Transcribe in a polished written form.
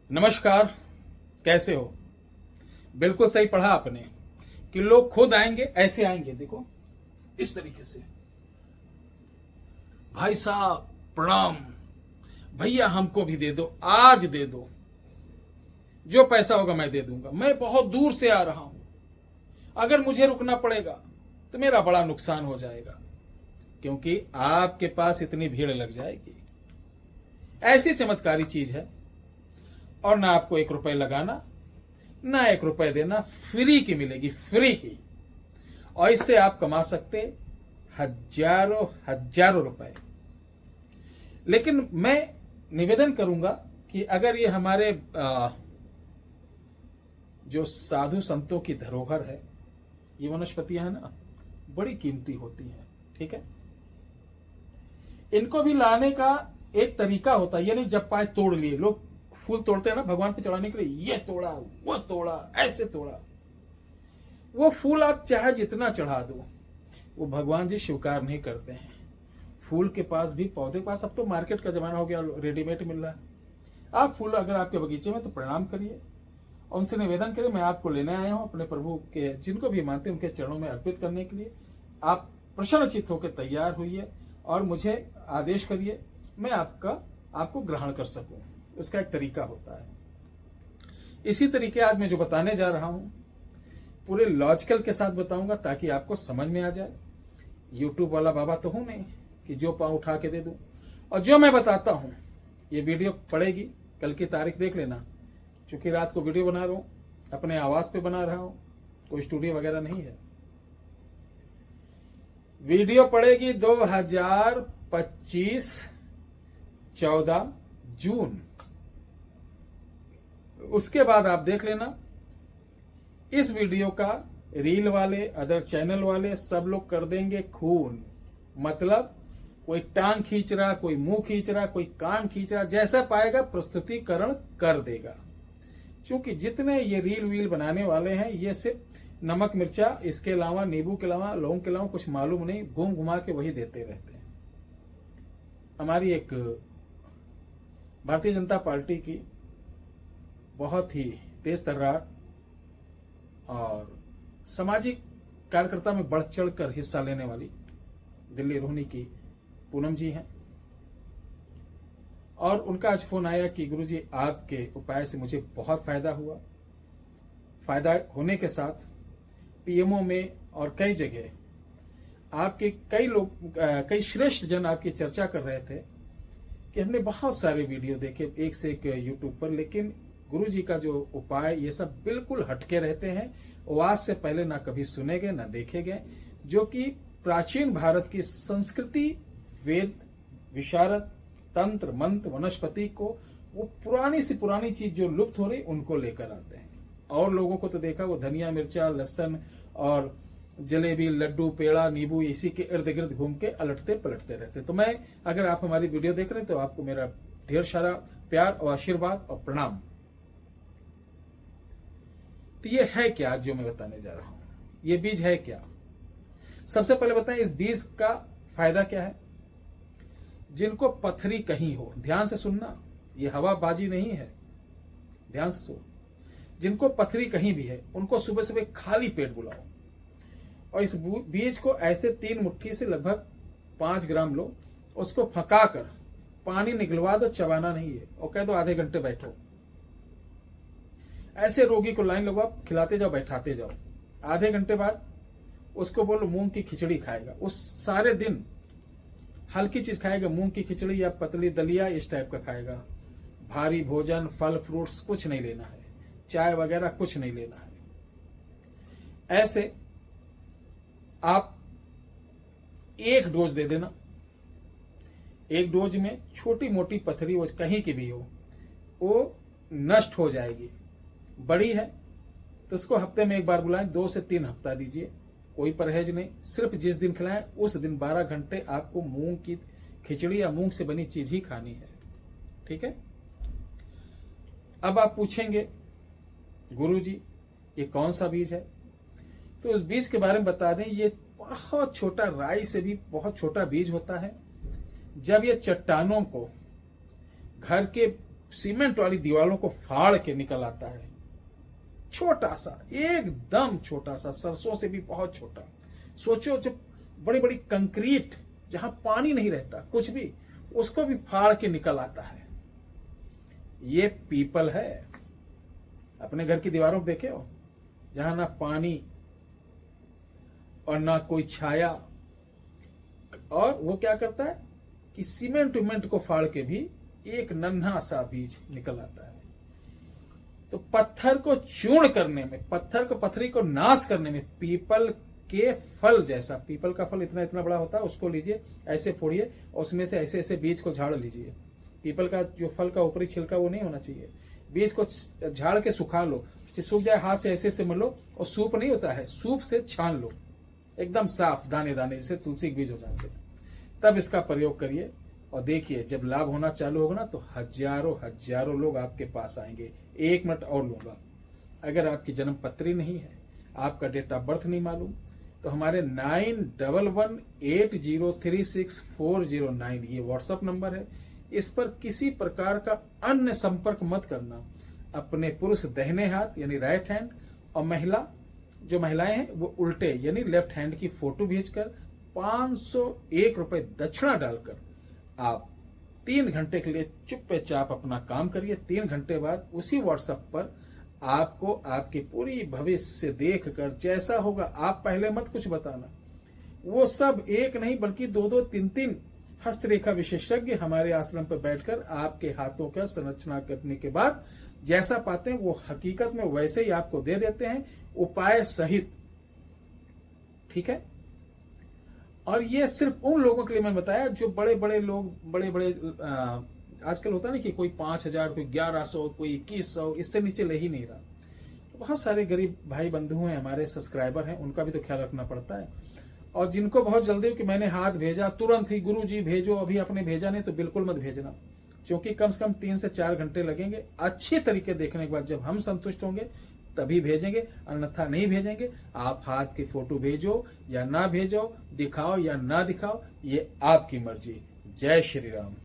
नमस्कार। कैसे हो? बिल्कुल सही पढ़ा आपने कि लोग खुद आएंगे, ऐसे आएंगे। देखो इस तरीके से, भाई साहब प्रणाम, भैया हमको भी दे दो, आज दे दो, जो पैसा होगा मैं दे दूंगा, मैं बहुत दूर से आ रहा हूं, अगर मुझे रुकना पड़ेगा तो मेरा बड़ा नुकसान हो जाएगा, क्योंकि आपके पास इतनी भीड़ लग जाएगी। ऐसी चमत्कारी चीज है, और ना आपको 1 रुपए लगाना, ना 1 रुपए देना, फ्री की मिलेगी, फ्री की। और इससे आप कमा सकते हजारों हजारों रुपए। लेकिन मैं निवेदन करूंगा कि अगर ये हमारे जो साधु संतों की धरोहर है, ये वनस्पतियां हैं ना, बड़ी कीमती होती हैं, ठीक है। इनको भी लाने का एक तरीका होता है, ये नहीं जब पाए तोड़ लिए। लोग फूल तोड़ते हैं ना भगवान पे चढ़ाने के लिए, ये तोड़ा, वो तोड़ा, ऐसे तोड़ा। वो फूल आप चाहे जितना चढ़ा दो, वो भगवान जी स्वीकार नहीं करते हैं। फूल के पास भी, पौधे के पास, अब तो मार्केट का जमाना हो गया, रेडीमेड मिल रहा है। आप फूल अगर आपके बगीचे में, तो प्रणाम करिए और उनसे निवेदन करिए, मैं आपको लेने आया हूं अपने प्रभु के, जिनको भी मानते हैं उनके चरणों में अर्पित करने के लिए। आप प्रसन्नचित्त होकर तैयार होइए और मुझे आदेश करिए, मैं आपको ग्रहण कर सकूं। उसका एक तरीका होता है। इसी तरीके आज मैं जो बताने जा रहा हूं, पूरे लॉजिकल के साथ बताऊंगा, ताकि आपको समझ में आ जाए। यूट्यूब वाला बाबा तो हूं नहीं कि जो पांव उठा के दे दूं। और जो मैं बताता हूं, ये वीडियो पड़ेगी, कल की तारीख देख लेना, क्योंकि रात को वीडियो बना रहा हूं, अपने आवाज पे बना रहा हूं, कोई स्टूडियो वगैरह नहीं है। वीडियो पड़ेगी 2025 14 जून। उसके बाद आप देख लेना, इस वीडियो का रील वाले, अदर चैनल वाले सब लोग कर देंगे खून। मतलब कोई टांग खींच रहा, कोई मुंह खींच रहा, कोई कान खींच रहा, जैसा पाएगा प्रस्तुतिकरण कर देगा। क्योंकि जितने ये रील वील बनाने वाले हैं, ये सिर्फ नमक मिर्चा, इसके अलावा नींबू के अलावा, लौंग के अलावा कुछ मालूम नहीं, घूम घुमा के वही देते रहते हैं। हमारी एक भारतीय जनता पार्टी की बहुत ही तेज तर्रार और सामाजिक कार्यकर्ता में बढ़ चढ़कर हिस्सा लेने वाली दिल्ली रोहिणी की पूनम जी हैं, और उनका आज फोन आया कि गुरुजी आपके उपाय से मुझे बहुत फायदा हुआ। फायदा होने के साथ पीएमओ में और कई जगह आपके कई लोग, कई श्रेष्ठ जन आपकी चर्चा कर रहे थे कि हमने बहुत सारे वीडियो देखे एक से एक यूट्यूब पर, लेकिन गुरु जी का जो उपाय, ये सब बिल्कुल हटके रहते हैं, वो आज से पहले ना कभी सुने गए ना देखे गए। जो कि प्राचीन भारत की संस्कृति, वेद, विशारद, तंत्र, मंत्र, वनस्पति को, वो पुरानी से पुरानी चीज जो लुप्त हो रही, उनको लेकर आते हैं। और लोगों को तो देखा, वो धनिया, मिर्चा, लहसन और जलेबी, लड्डू, पेड़ा, नींबू, इसी के इर्द गिर्द घूम के अलटते पलटते रहते। तो मैं, अगर आप हमारी वीडियो देख रहे हैं, तो आपको मेरा ढेर सारा प्यार और आशीर्वाद और प्रणाम। तो ये है क्या जो मैं बताने जा रहा हूं, ये बीज है क्या? सबसे पहले बताएं, इस बीज का फायदा क्या है। जिनको पथरी कहीं हो, ध्यान से सुनना, ये हवाबाजी नहीं है, ध्यान से सुनो। जिनको पथरी कहीं भी है, उनको सुबह सुबह खाली पेट बुलाओ और इस बीज को ऐसे 3 मुट्ठी से लगभग 5 ग्राम लो, उसको फंकाकर पानी निकलवा दो, चबाना नहीं है, और कह दो आधे घंटे बैठो। ऐसे रोगी को लाइन लगवा, खिलाते जाओ, बैठाते जाओ। आधे घंटे बाद उसको बोलो मूंग की खिचड़ी खाएगा। उस सारे दिन हल्की चीज खाएगा, मूंग की खिचड़ी या पतली दलिया, इस टाइप का खाएगा। भारी भोजन, फल फ्रूट्स कुछ नहीं लेना है, चाय वगैरह कुछ नहीं लेना है। ऐसे आप 1 डोज दे देना। 1 डोज में छोटी मोटी पथरी, वो कहीं की भी हो, वो नष्ट हो जाएगी। बड़ी है तो उसको हफ्ते में 1 बार बुलाएं, 2 से 3 हफ्ता दीजिए, कोई परहेज नहीं। सिर्फ जिस दिन खिलाएं, उस दिन 12 घंटे आपको मूंग की खिचड़ी या मूंग से बनी चीज ही खानी है, ठीक है। अब आप पूछेंगे, गुरुजी ये कौन सा बीज है? तो उस बीज के बारे में बता दें, ये बहुत छोटा, राई से भी बहुत छोटा बीज होता है। जब ये चट्टानों को घर के सीमेंट वाली दीवारों को फाड़ के निकल आता है। छोटा सा, एकदम छोटा सा, सरसों से भी बहुत छोटा। सोचो जब बड़ी बड़ी कंक्रीट जहां पानी नहीं रहता कुछ भी, उसको भी फाड़ के निकल आता है। ये पीपल है। अपने घर की दीवारों को देखे हो, जहां ना पानी और ना कोई छाया, और वो क्या करता है कि सीमेंट उमेंट को फाड़ के भी एक नन्हा सा बीज निकल आता है। तो पत्थर को चूर्ण करने में, पत्थरी को नाश करने में पीपल के फल जैसा, पीपल का फल इतना इतना बड़ा होता है, उसको लीजिए, ऐसे फोड़िए और उसमें से ऐसे ऐसे बीज को झाड़ लीजिए। पीपल का जो फल का ऊपरी छिलका वो नहीं होना चाहिए, बीज को झाड़ के सुखा लो, सूख जाए, हाथ से ऐसे ऐसे मलो, और सूप नहीं होता है, सूप से छान लो एकदम साफ, दाने दाने जैसे तुलसी के बीज हो जाते हैं। तब इसका प्रयोग करिए और देखिए जब लाभ होना चालू होगा ना, तो हजारों हजारों लोग आपके पास आएंगे। 1 मिनट और लूंगा। अगर आपकी जन्म पत्री नहीं है, आपका डेट ऑफ बर्थ नहीं मालूम, तो हमारे 911180364009 ये व्हाट्सएप नंबर है। इस पर किसी प्रकार का अन्य संपर्क मत करना। अपने पुरुष दाहिने हाथ यानी राइट हैंड, और महिला जो महिलाएं हैं वो उल्टे यानी लेफ्ट हैंड की फोटो भेजकर 501 रुपए दक्षिणा डालकर आप 3 घंटे के लिए चुपचाप अपना काम करिए। 3 घंटे बाद उसी व्हाट्सएप पर आपको आपकी पूरी भविष्य देखकर जैसा होगा, आप पहले मत कुछ बताना, वो सब एक नहीं बल्कि 2-2, 3-3 हस्तरेखा विशेषज्ञ हमारे आश्रम पर बैठकर आपके हाथों का संरचना करने के बाद जैसा पाते हैं वो हकीकत में वैसे ही आपको दे देते हैं, उपाय सहित। ठीक है। और ये सिर्फ उन लोगों के लिए मैं बताया जो बड़े बड़े लोग, बड़े बड़े आजकल होता है ना कि कोई 5,000, कोई 1100, कोई 2100, इससे नीचे ले ही नहीं रहा। तो बहुत सारे गरीब भाई बंधु हैं, हमारे सब्सक्राइबर हैं, उनका भी तो ख्याल रखना पड़ता है। और जिनको बहुत जल्दी हो कि मैंने हाथ भेजा, तुरंत ही गुरुजी भेजो, अभी आपने भेजा नहीं तो बिल्कुल मत भेजना, क्योंकि कम से कम 3 से 4 घंटे लगेंगे। अच्छे तरीके देखने के बाद जब हम संतुष्ट होंगे तभी भेजेंगे, अन्यथा नहीं भेजेंगे। आप हाथ की फोटो भेजो या ना भेजो, दिखाओ या ना दिखाओ, ये आपकी मर्जी। जय श्री राम।